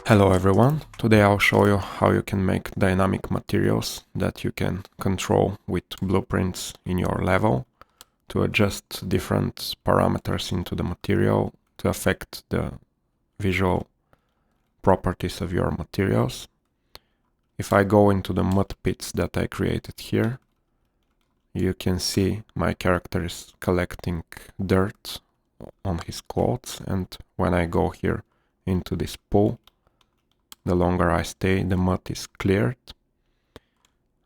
Hello everyone, today I'll show you how you can make dynamic materials that you can control with blueprints in your level to adjust different parameters into the material to affect the visual properties of your materials. If I go into the mud pits that I created here, you can see my character is collecting dirt on his clothes, and when I go here into this pool, the longer I stay, the mud is cleared.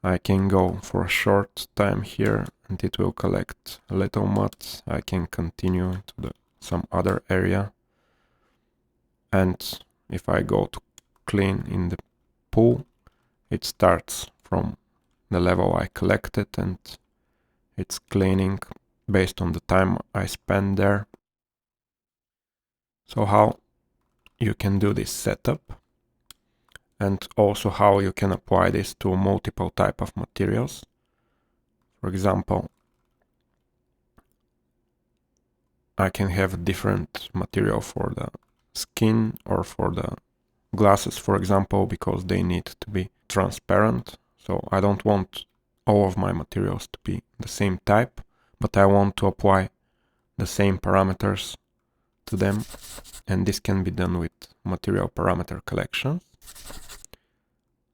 I can go for a short time here and it will collect a little mud. I can continue to some other area. And if I go to clean in the pool, it starts from the level I collected and it's cleaning based on the time I spend there. So how you can do this setup, and also how you can apply this to multiple type of materials. For example, I can have different material for the skin or for the glasses, for example, because they need to be transparent. So I don't want all of my materials to be the same type, but I want to apply the same parameters to them, and this can be done with material parameter collections.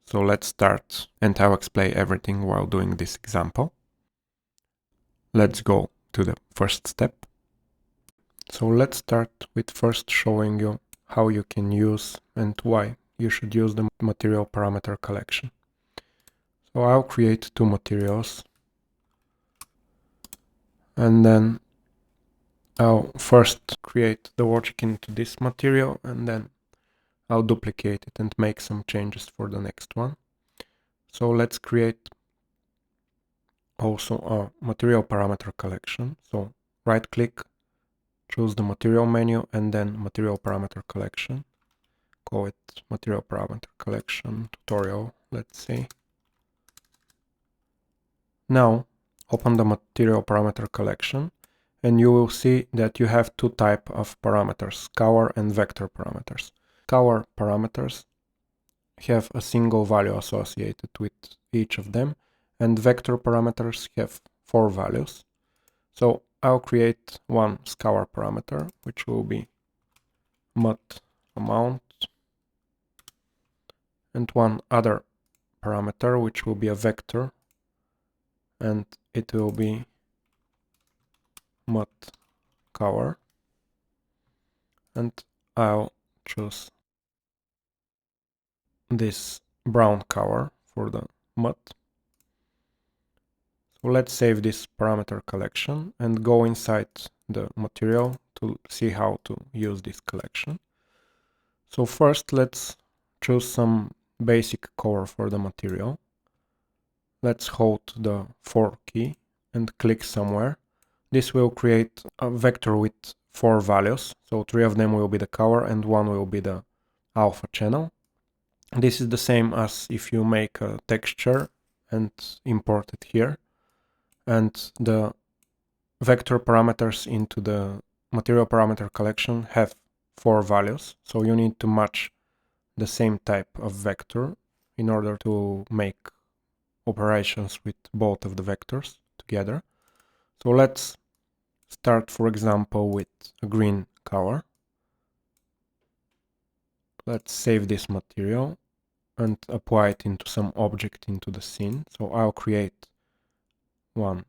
So let's start, and I'll explain everything while doing this example. Let's go to the first step. So let's start with first showing you how you can use and why you should use the material parameter collection. So I'll create two materials, and then I'll first create the logic into this material, and then I'll duplicate it and make some changes for the next one. So let's create also a material parameter collection. So right click, choose the material menu, and then material parameter collection. Call it material parameter collection tutorial, let's say. Now open the material parameter collection, and you will see that you have two types of parameters, scalar and vector parameters. Scalar parameters have a single value associated with each of them, and vector parameters have 4 values. So I'll create one scalar parameter, which will be mud amount, and one other parameter, which will be a vector, and it will be mud color, and I'll choose this brown color for the mud. So let's save this parameter collection and go inside the material to see how to use this collection. So first let's choose some basic color for the material. Let's hold the 4 key and click somewhere. This will create a vector with 4 values. So 3 of them will be the color and 1 will be the alpha channel. This is the same as if you make a texture and import it here. And the vector parameters into the material parameter collection have 4 values. So you need to match the same type of vector in order to make operations with both of the vectors together. So let's start, for example, with a green color. Let's save this material and apply it into some object into the scene. So I'll create one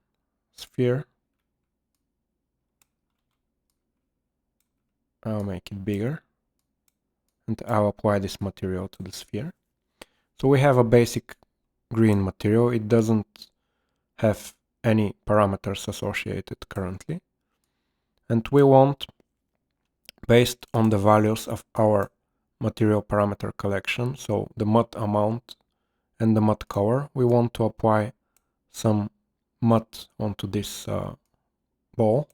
sphere. I'll make it bigger, and I'll apply this material to the sphere. So we have a basic green material. It doesn't have any parameters associated currently. And we want, based on the values of our material parameter collection, so the mud amount and the mud color, we want to apply some mud onto this ball.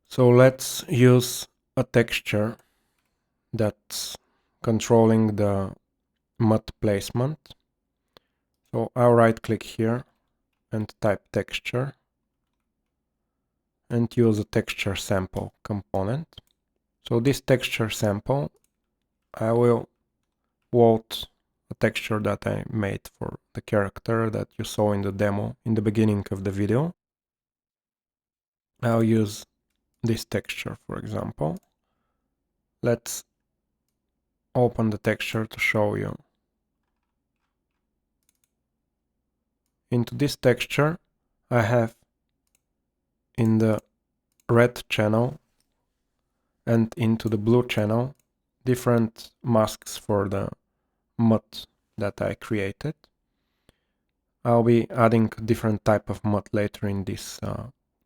So let's use a texture that's controlling the mud placement. So I'll right click here and type texture and use a texture sample component. So this texture sample, I will vote a texture that I made for the character that you saw in the demo in the beginning of the video. I'll use this texture, for example. Let's open the texture to show you. Into this texture, I have in the red channel and into the blue channel different masks for the mud that I created. I'll be adding different type of mud later in this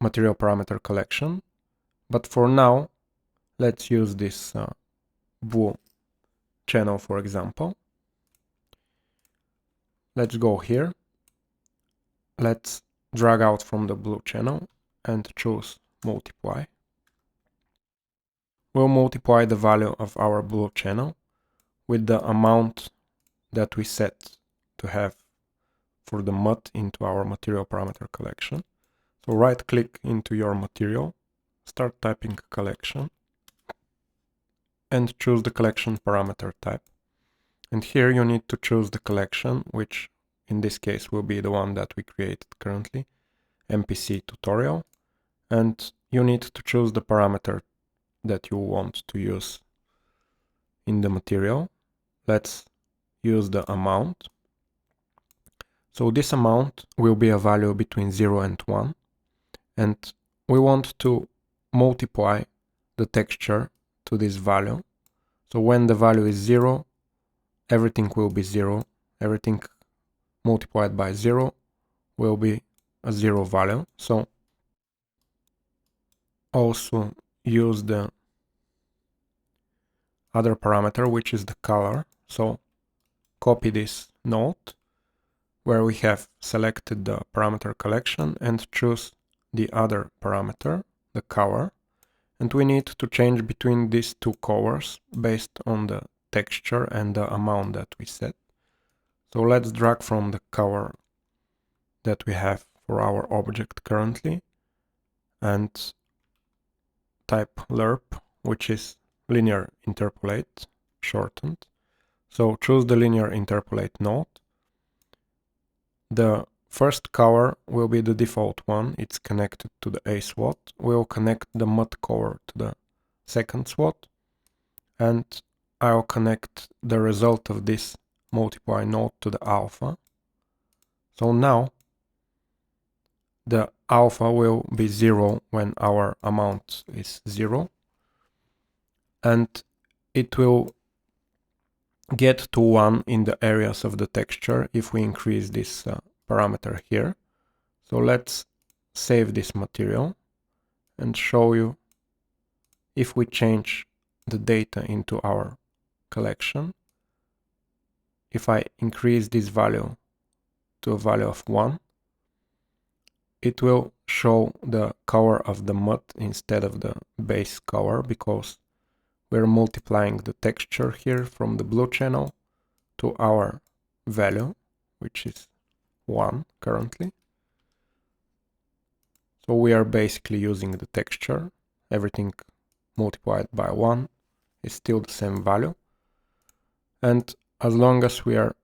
material parameter collection, but for now let's use this blue channel, for example. Let's go here, let's drag out from the blue channel and choose multiply. We'll multiply the value of our blue channel with the amount that we set to have for the mud into our material parameter collection. So right click into your material, start typing collection, and choose the collection parameter type. And here you need to choose the collection, which in this case will be the one that we created currently, MPC tutorial. And you need to choose the parameter that you want to use in the material. Let's use the amount. So this amount will be a value between 0 and 1. And we want to multiply the texture to this value. So when the value is 0, everything will be 0. Everything multiplied by 0 will be a 0 value. So also use the other parameter, which is the color. So copy this node where we have selected the parameter collection and choose the other parameter, the color. And we need to change between these two colors based on the texture and the amount that we set. So let's drag from the color that we have for our object currently and type lerp, which is linear interpolate shortened. So choose the linear interpolate node. The first color will be the default one. It's connected to the A SWOT. We'll connect the mud color to the second SWOT. And I'll connect the result of this multiply node to the alpha. So now the alpha will be 0 when our amount is 0. And it will get to 1 in the areas of the texture if we increase this parameter here. So let's save this material and show you if we change the data into our collection. If I increase this value to a value of 1, it will show the color of the mud instead of the base color, because we're multiplying the texture here from the blue channel to our value, which is 1 currently. So we are basically using the texture. Everything multiplied by 1 is still the same value. And as long as we are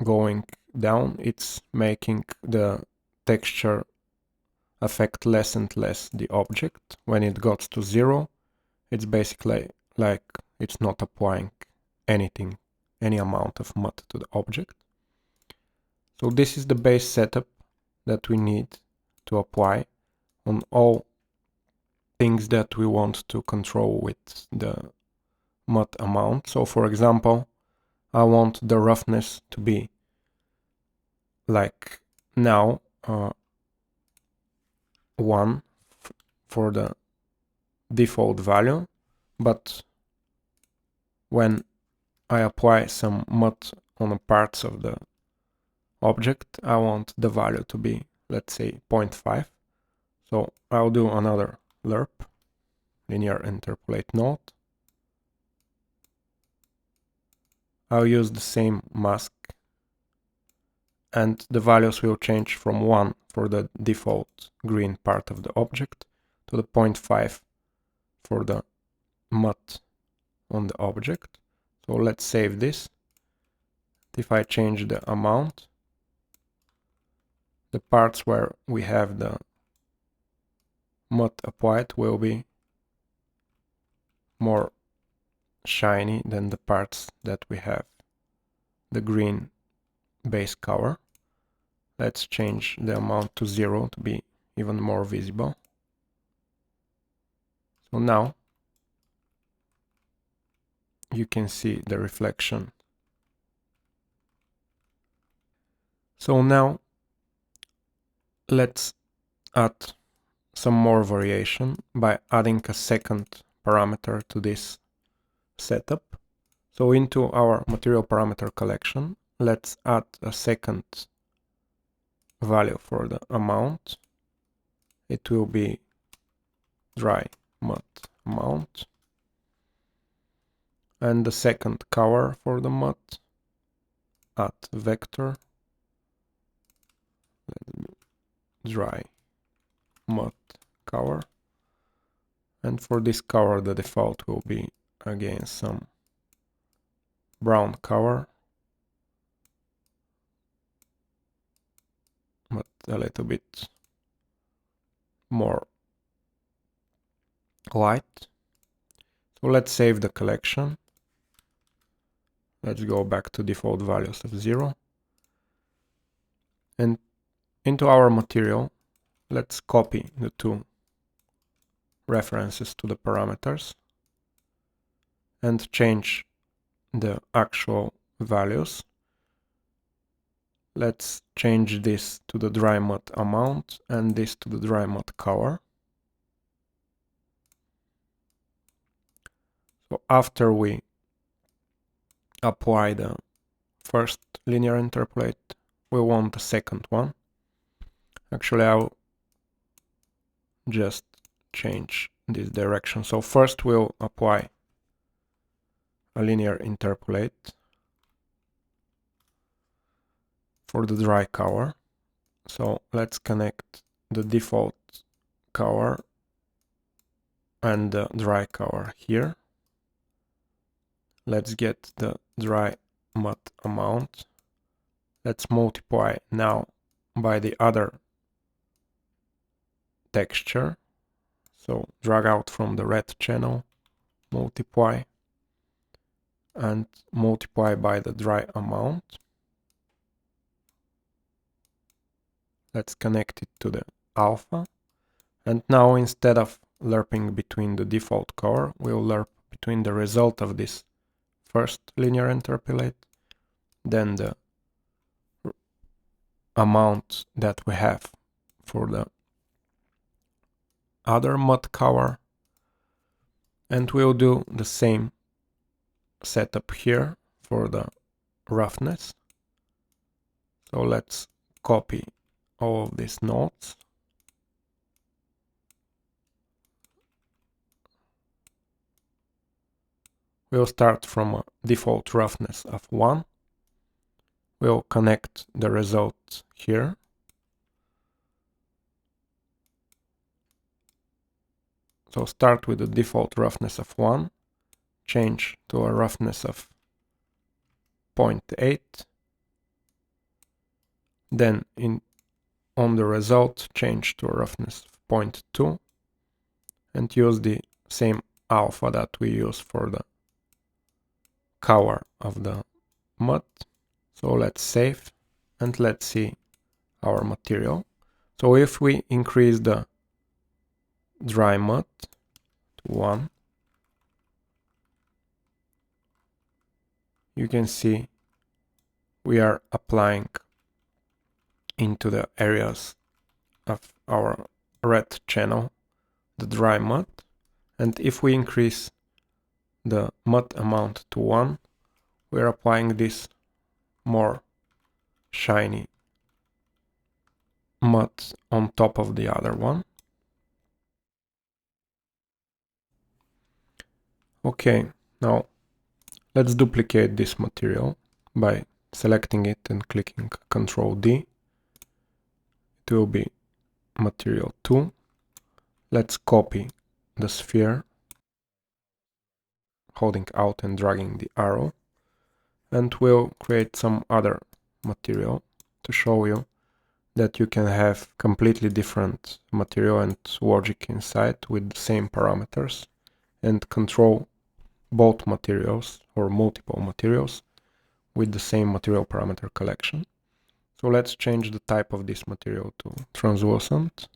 going down, it's making the texture affect less and less the object. When it gets to 0, it's basically like it's not applying anything, any amount of mud to the object. So this is the base setup that we need to apply on all things that we want to control with the mud amount. So for example, I want the roughness to be like now 1 for the default value, but when I apply some mud on the parts of the object, I want the value to be, let's say, 0.5. So I'll do another lerp, linear interpolate node. I'll use the same mask, and the values will change from 1 for the default green part of the object to the 0.5 for the mud on the object. So let's save this. If I change the amount, the parts where we have the mud applied will be more shiny than the parts that we have the green base color. Let's change the amount to 0 to be even more visible. So now you can see the reflection. So now let's add some more variation by adding a second parameter to this setup. So into our material parameter collection, let's add a second value for the amount. It will be dry mud amount. And the second color for the mud, add vector, dry mud color. And for this color, the default will be again some brown color, but a little bit more light. So let's save the collection. Let's go back to default values of 0. And into our material, let's copy the two references to the parameters and change the actual values. Let's change this to the dry mud amount and this to the dry mud color. So after we apply the first linear interpolate, we want the second one. Actually, I'll just change this direction. So first we'll apply a linear interpolate for the dry color. So let's connect the default color and the dry color here. Let's get the dry mud amount. Let's multiply now by the other texture. So drag out from the red channel, multiply, and multiply by the dry amount. Let's connect it to the alpha. And now instead of lerping between the default color, we'll lerp between the result of this first linear interpolate, then the amount that we have for the other mud color, and we'll do the same setup here for the roughness. So let's copy all of these nodes. We'll start from a default roughness of 1. We'll connect the result here. So start with the default roughness of 1, change to a roughness of 0.8, then on the result change to a roughness of 0.2, and use the same alpha that we use for the color of the mud. So let's save and let's see our material. So if we increase the dry mud to 1, you can see we are applying into the areas of our red channel the dry mud, and if we increase the mud amount to 1, we're applying this more shiny mud on top of the other one. Okay, now let's duplicate this material by selecting it and clicking Ctrl D. It will be material 2. Let's copy the sphere, holding Alt and dragging the arrow. And we'll create some other material to show you that you can have completely different material and logic inside with the same parameters and control both materials or multiple materials with the same material parameter collection. So let's change the type of this material to translucent,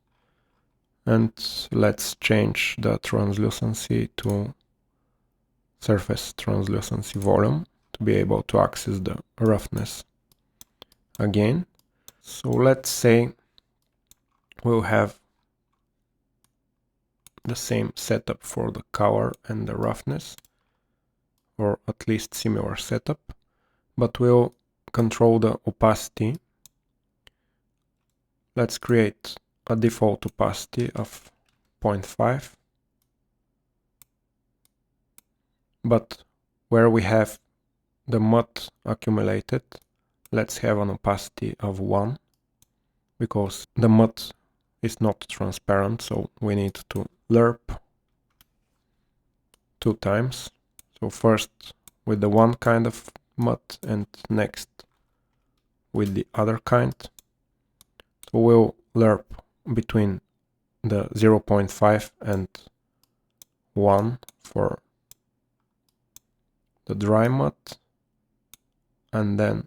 and let's change the translucency to surface translucency volume to be able to access the roughness again. So let's say we'll have the same setup for the color and the roughness, or at least similar setup, but we'll control the opacity. Let's create a default opacity of 0.5, but where we have the mud accumulated, let's have an opacity of 1, because the mud is not transparent, so we need to lerp 2 times. So first with the one kind of mud and next with the other kind. So we'll lerp between the 0.5 and 1 for the dry mud, and then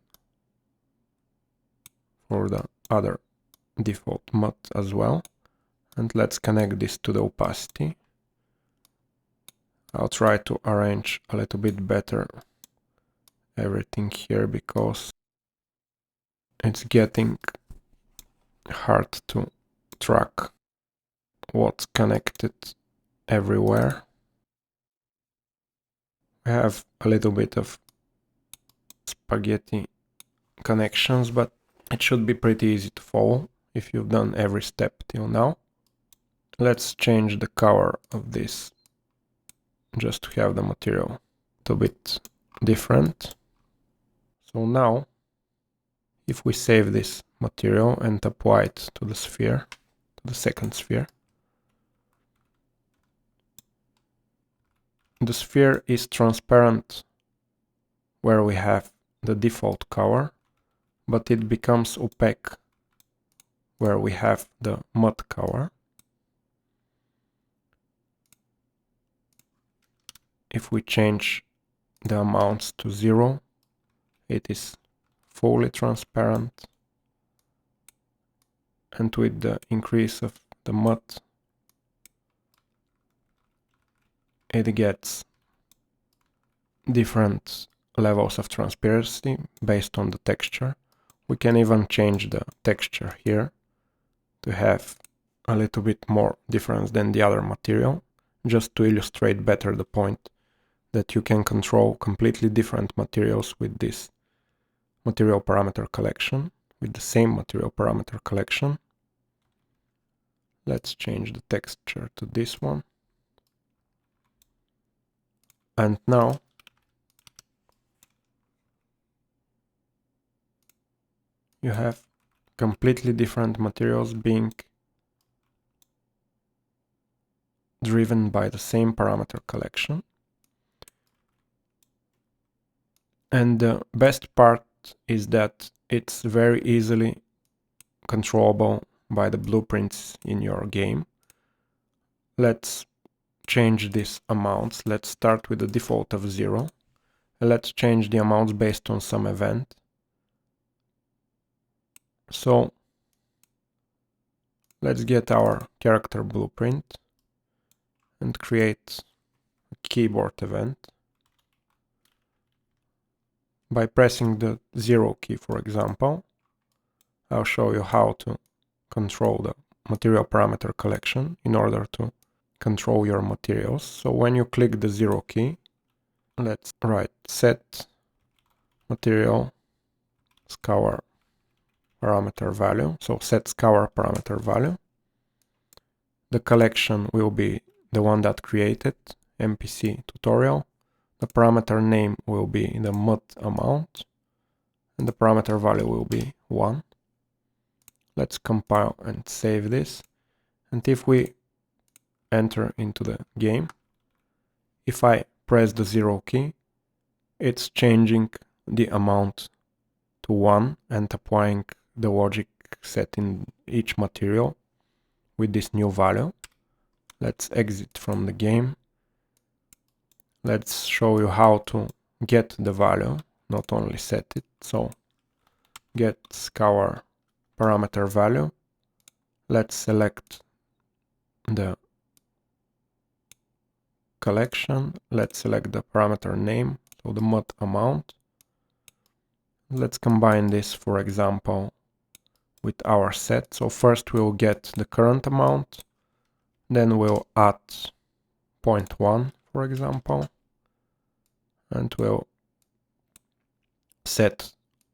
for the other default mud as well. And let's connect this to the opacity. I'll try to arrange a little bit better everything here because it's getting hard to track what's connected everywhere. We have a little bit of spaghetti connections, but it should be pretty easy to follow if you've done every step till now. Let's change the color of this just to have the material a little bit different. So now, if we save this material and apply it to the sphere, to the second sphere, the sphere is transparent where we have the default color, but it becomes opaque where we have the mud color. If we change the amounts to 0, it is fully transparent, and with the increase of the mud, it gets different levels of transparency based on the texture. We can even change the texture here to have a little bit more difference than the other material, just to illustrate better the point that you can control completely different materials with this material parameter collection, with the same material parameter collection. Let's change the texture to this one. And now you have completely different materials being driven by the same parameter collection. And the best part is that it's very easily controllable by the blueprints in your game. Let's change these amounts. Let's start with the default of 0. Let's change the amounts based on some event. So let's get our character blueprint and create a keyboard event. By pressing the 0 key, for example, I'll show you how to control the material parameter collection in order to control your materials. So when you click the 0 key, let's write set material scalar parameter value. So set scalar parameter value. The collection will be the one that created MPC tutorial. The parameter name will be the mud amount, and the parameter value will be 1. Let's compile and save this. And if we enter into the game, if I press the 0 key, it's changing the amount to 1 and applying the logic set in each material with this new value. Let's exit from the game. Let's show you how to get the value, not only set it. So get scalar parameter value. Let's select the collection. Let's select the parameter name, so the mod amount. Let's combine this, for example, with our set. So first we'll get the current amount, then we'll add 0.1, for example, and we'll set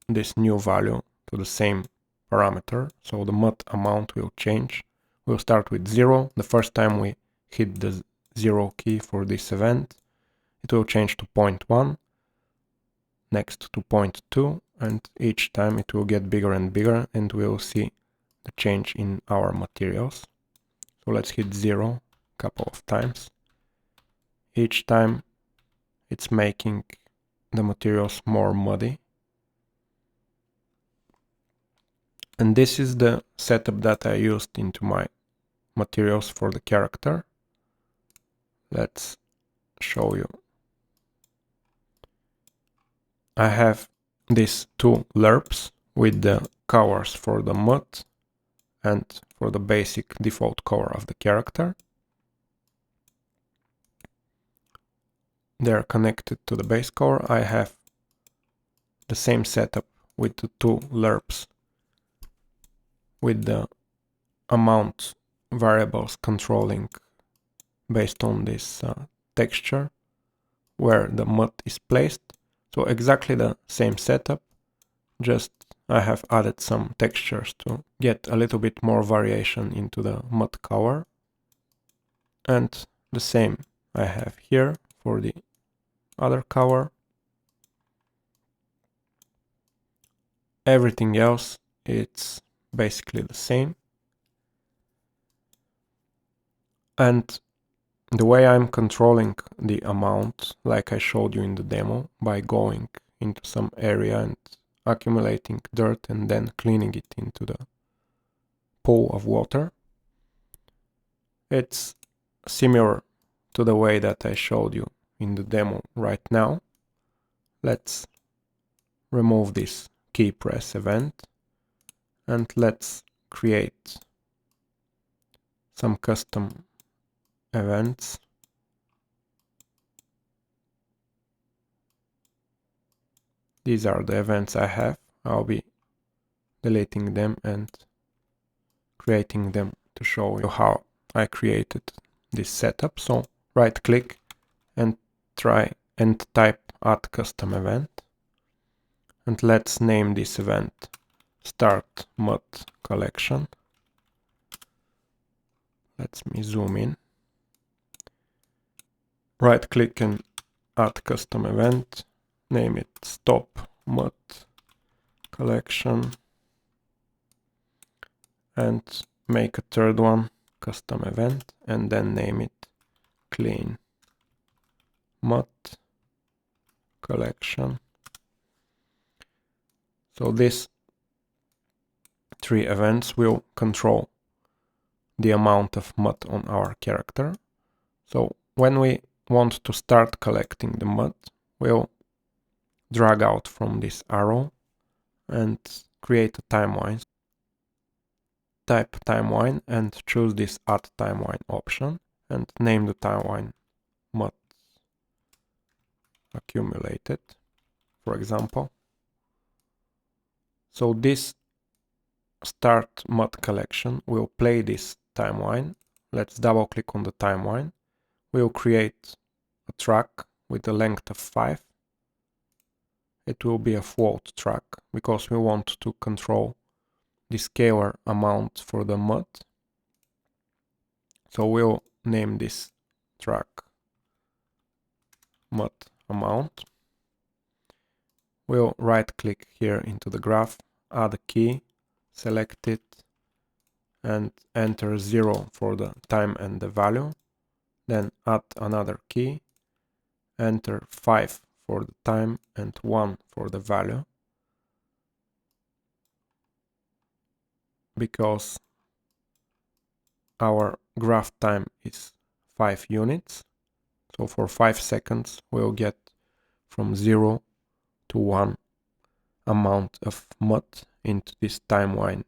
this new value to the same parameter. So the mod amount will change. We'll start with 0. The first time we hit the 0 key for this event, it will change to 0.1, next to 0.2, and each time it will get bigger and bigger, and we'll see the change in our materials. So let's hit 0 a couple of times. Each time it's making the materials more muddy. And this is the setup that I used into my materials for the character. Let's show you. I have these two lerps with the colors for the mud and for the basic default color of the character. They're connected to the base color. I have the same setup with the two lerps with the amount variables controlling based on this texture where the mud is placed. So exactly the same setup, just I have added some textures to get a little bit more variation into the mud color. And the same I have here for the other color. Everything else, it's basically the same. And the way I'm controlling the amount, like I showed you in the demo, by going into some area and accumulating dirt and then cleaning it into the pool of water, it's similar to the way that I showed you in the demo right now. Let's remove this key press event and let's create some custom events. These are the events I have. I'll be deleting them and creating them to show you how I created this setup. So right click and try and type add custom event. And let's name this event start mud collection. Let me zoom in. Right click and add custom event. Name it stop mud collection. And make a third one, custom event, and then name it clean mud collection. So these three events will control the amount of mud on our character. So when we want to start collecting the mud, we'll drag out from this arrow and create a timeline. Type timeline and choose this add timeline option and name the timeline mud accumulated, for example. So this start mud collection will play this timeline. Let's double click on the timeline. We'll create a track with a length of 5. It will be a float track because we want to control the scalar amount for the mud. So we'll name this track mud amount. We'll right click here into the graph, add a key, select it and enter 0 for the time and the value. Then add another key, enter 5 for the time and 1 for the value, because our graph time is 5 units. So for 5 seconds we'll get from 0 to 1 amount of mud into this timeline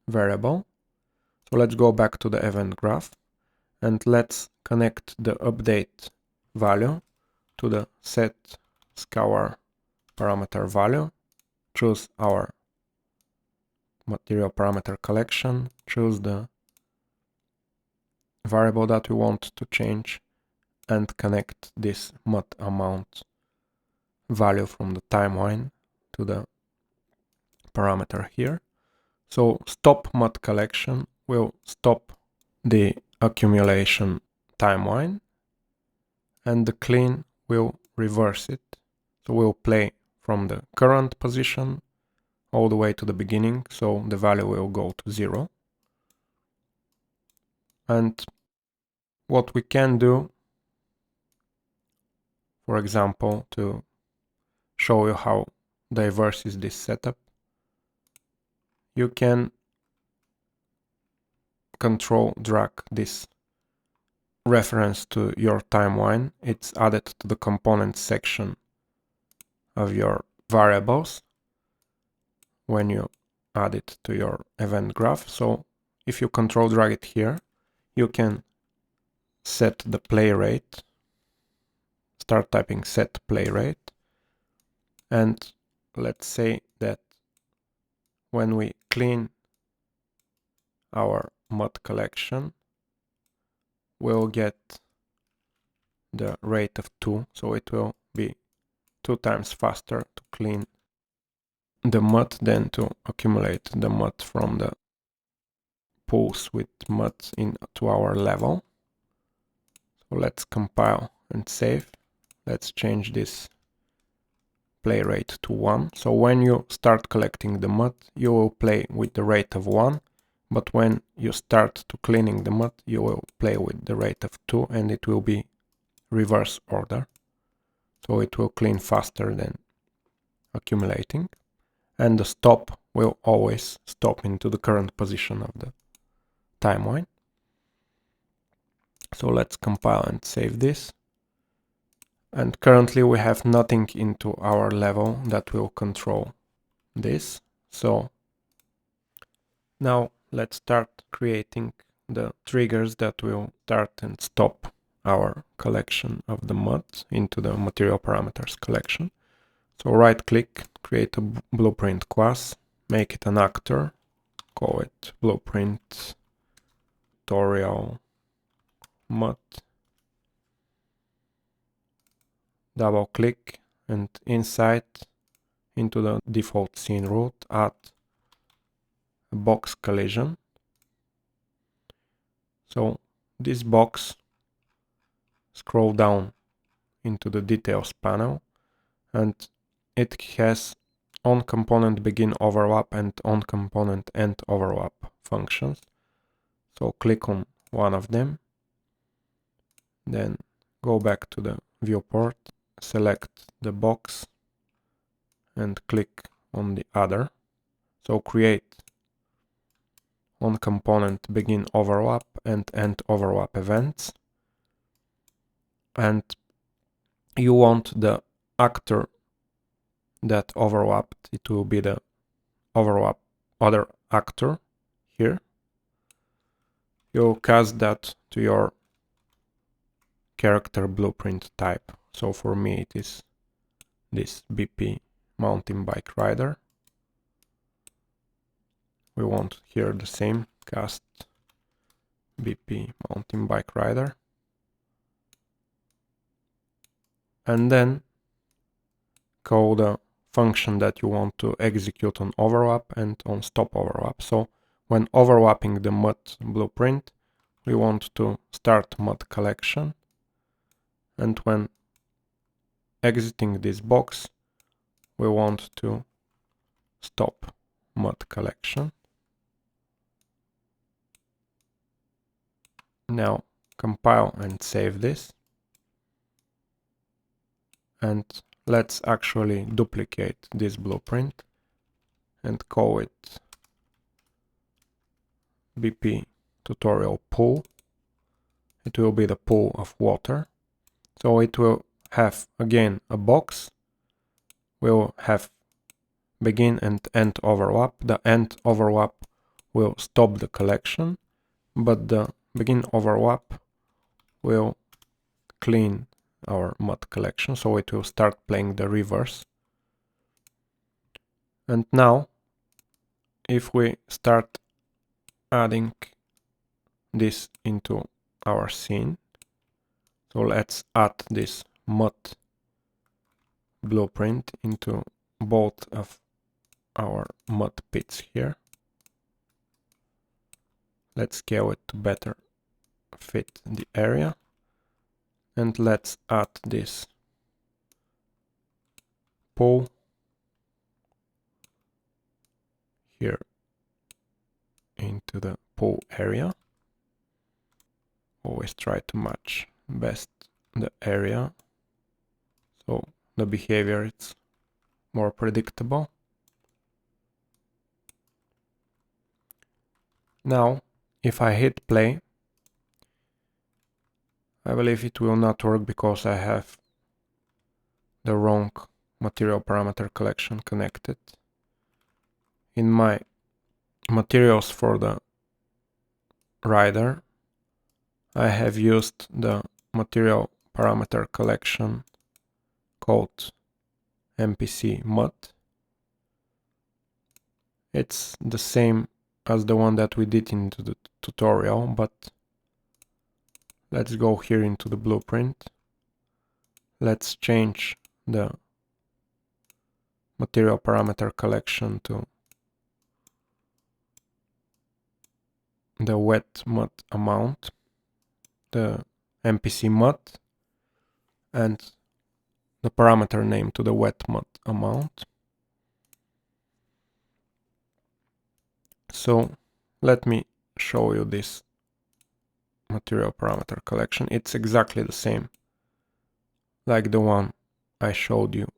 variable. So let's go back to the event graph and let's connect the update value to the set scalar parameter value. Choose our material parameter collection, choose the variable that we want to change, and connect this mud amount value from the timeline to the parameter here. So stop mud collection will stop the accumulation timeline, and the clean will reverse it. So we'll play from the current position all the way to the beginning, so the value will go to 0. And what we can do, for example, to show you how diverse is this setup, you can control drag this reference to your timeline. It's added to the components section of your variables when you add it to your event graph. So if you control drag it here, you can set the play rate, start typing set play rate, and let's say that when we clean our mud collection, we'll get the rate of 2, so it will be 2 times faster to clean the mud than to accumulate the mud from the pools with mud into our level. So let's compile and save. Let's change this play rate to 1. So when you start collecting the mud, you will play with the rate of 1, but when you start to cleaning the mud, you will play with the rate of 2, and it will be reverse order. So it will clean faster than accumulating, and the stop will always stop into the current position of the timeline. So let's compile and save this. And currently we have nothing into our level that will control this. So now let's start creating the triggers that will start and stop our collection of the mud into the material parameters collection. So right click, create a blueprint class, make it an actor, call it blueprint tutorial mud. Double click, and inside into the default scene route add a box collision. So this box, scroll down into the details panel, and it has on component begin overlap and on component end overlap functions. So click on one of them, then go back to the viewport, select the box and click on the other. So create on component begin overlap and end overlap events, and you want the actor that overlapped, it will be the overlap other actor here. You'll cast that to your character blueprint type. So for me it is this BP mountain bike rider. We want here the same, cast BP mountain bike rider, and then call the function that you want to execute on overlap and on stop overlap. So when overlapping the mud blueprint, we want to start mud collection, and when exiting this box, we want to stop mud collection. Now compile and save this, And let's actually duplicate this blueprint and call it BP tutorial pool. It will be the pool of water. So it will have again a box. We'll have begin and end overlap. The end overlap will stop the collection, but the begin overlap will clean our mud collection, so it will start playing the reverse. And now, if we start adding this into our scene, so let's add this mud blueprint into both of our mud pits here. Let's scale it to better fit the area. And let's add this pool here into the pool area. Always try to match best the area, so the behavior is more predictable. Now, if I hit play, I believe it will not work because I have the wrong material parameter collection connected. In my materials for the rider, I have used the material parameter collection called MPC mud. It's the same as the one that we did into the tutorial, but let's go here into the blueprint. Let's change the material parameter collection to the wet mud amount, the MPC mud, and the parameter name to the wet mud amount. So let me show you this material parameter collection. It's exactly the same like the one I showed you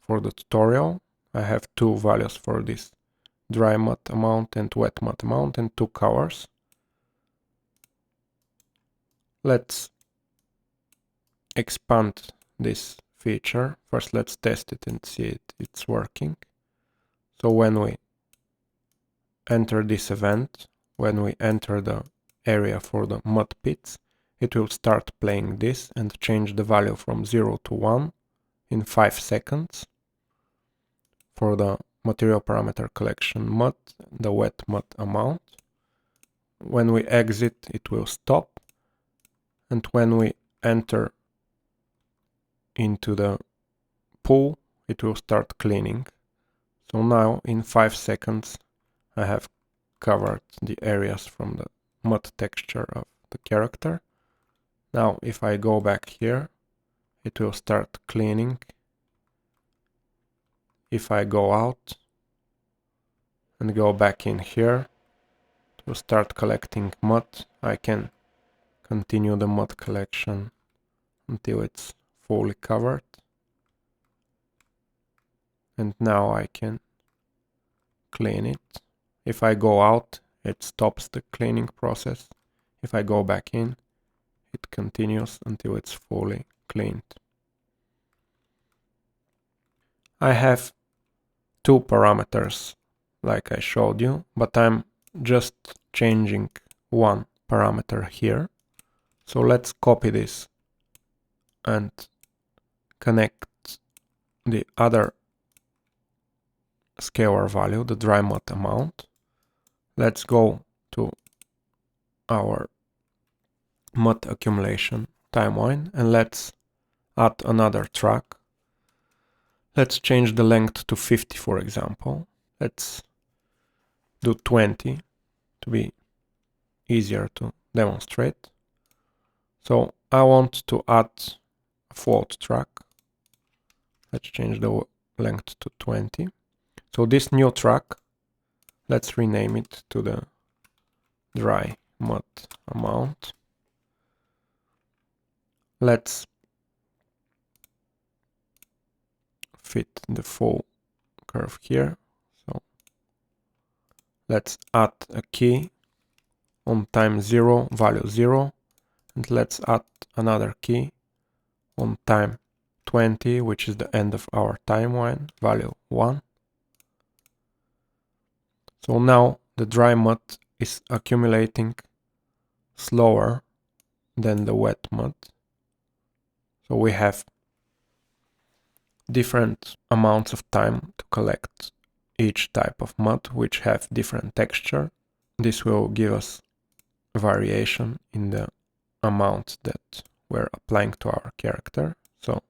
for the tutorial. I have two values for this dry mud amount and wet mud amount and two colors. Let's expand this feature. First let's test it and see it's working. So when we enter this event, when we enter the area for the mud pits, it will start playing this and change the value from 0 to 1 in 5 seconds. For the material parameter collection mud, the wet mud amount. When we exit, it will stop. And when we enter into the pool, it will start cleaning. So now in 5 seconds, I have covered the areas from the mud texture of the character. Now if I go back here, it will start cleaning. If I go out and go back in here to start collecting mud, I can continue the mud collection until it's fully covered. And now I can clean it. If I go out, it stops the cleaning process. If I go back in, it continues until it's fully cleaned. I have two parameters like I showed you, but I'm just changing one parameter here. So let's copy this and connect the other scalar value, the dry mud amount. Let's go to our mud accumulation timeline and let's add another track. Let's change the length to 50, for example. Let's do 20 to be easier to demonstrate. So I want to add a float track. Let's change the length to 20. So this new track, let's rename it to the dry mud amount. Let's fit the full curve here. So let's add a key on time 0, value 0, and let's add another key on time 20, which is the end of our timeline, value 1. So now the dry mud is accumulating slower than the wet mud. So we have different amounts of time to collect each type of mud, which have different texture. This will give us variation in the amount that we're applying to our character. So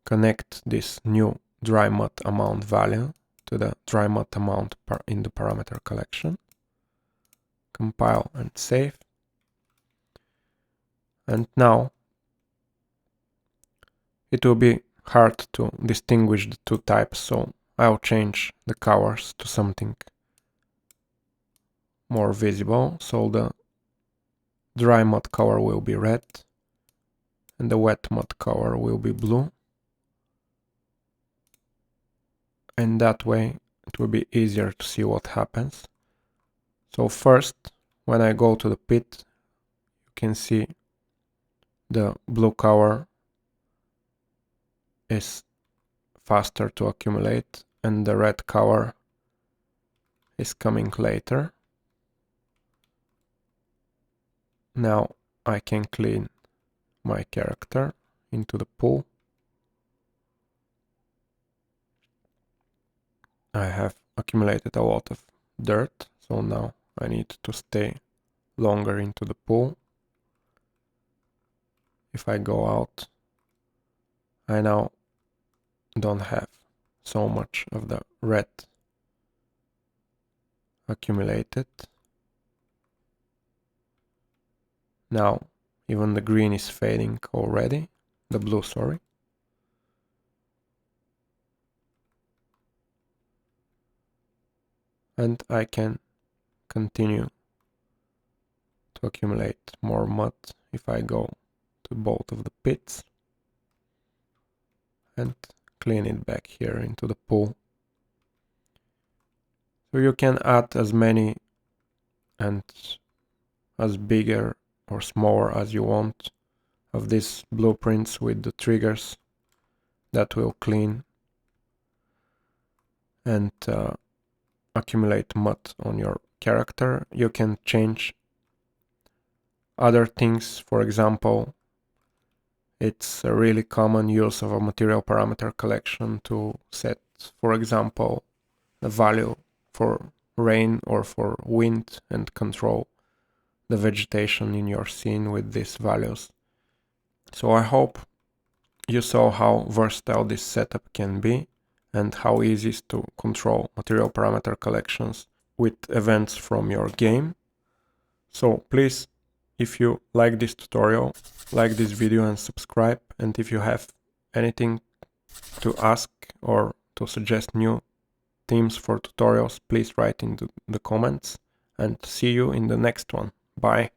connect this new dry mud amount value to the dry mud amount in the parameter collection. Compile and save. And now it will be hard to distinguish the two types, so I'll change the colors to something more visible. So the dry mud color will be red and the wet mud color will be blue. And that way it will be easier to see what happens. So first, when I go to the pit, you can see the blue color is faster to accumulate and the red color is coming later. Now I can clean my character into the pool. I have accumulated a lot of dirt, so now I need to stay longer into the pool. If I go out, I now don't have so much of the red accumulated. Now even the green is fading already, the blue, sorry. And I can continue to accumulate more mud if I go to both of the pits and clean it back here into the pool. So you can add as many and as bigger or smaller as you want of these blueprints with the triggers that will clean and accumulate mud on your character. You can change other things. For example, it's a really common use of a material parameter collection to set, for example, the value for rain or for wind and control the vegetation in your scene with these values. So I hope you saw how versatile this setup can be and how easy it is to control material parameter collections with events from your game. So please, if you like this tutorial, like this video and subscribe. And if you have anything to ask or to suggest new themes for tutorials, please write in the comments, and see you in the next one. Bye.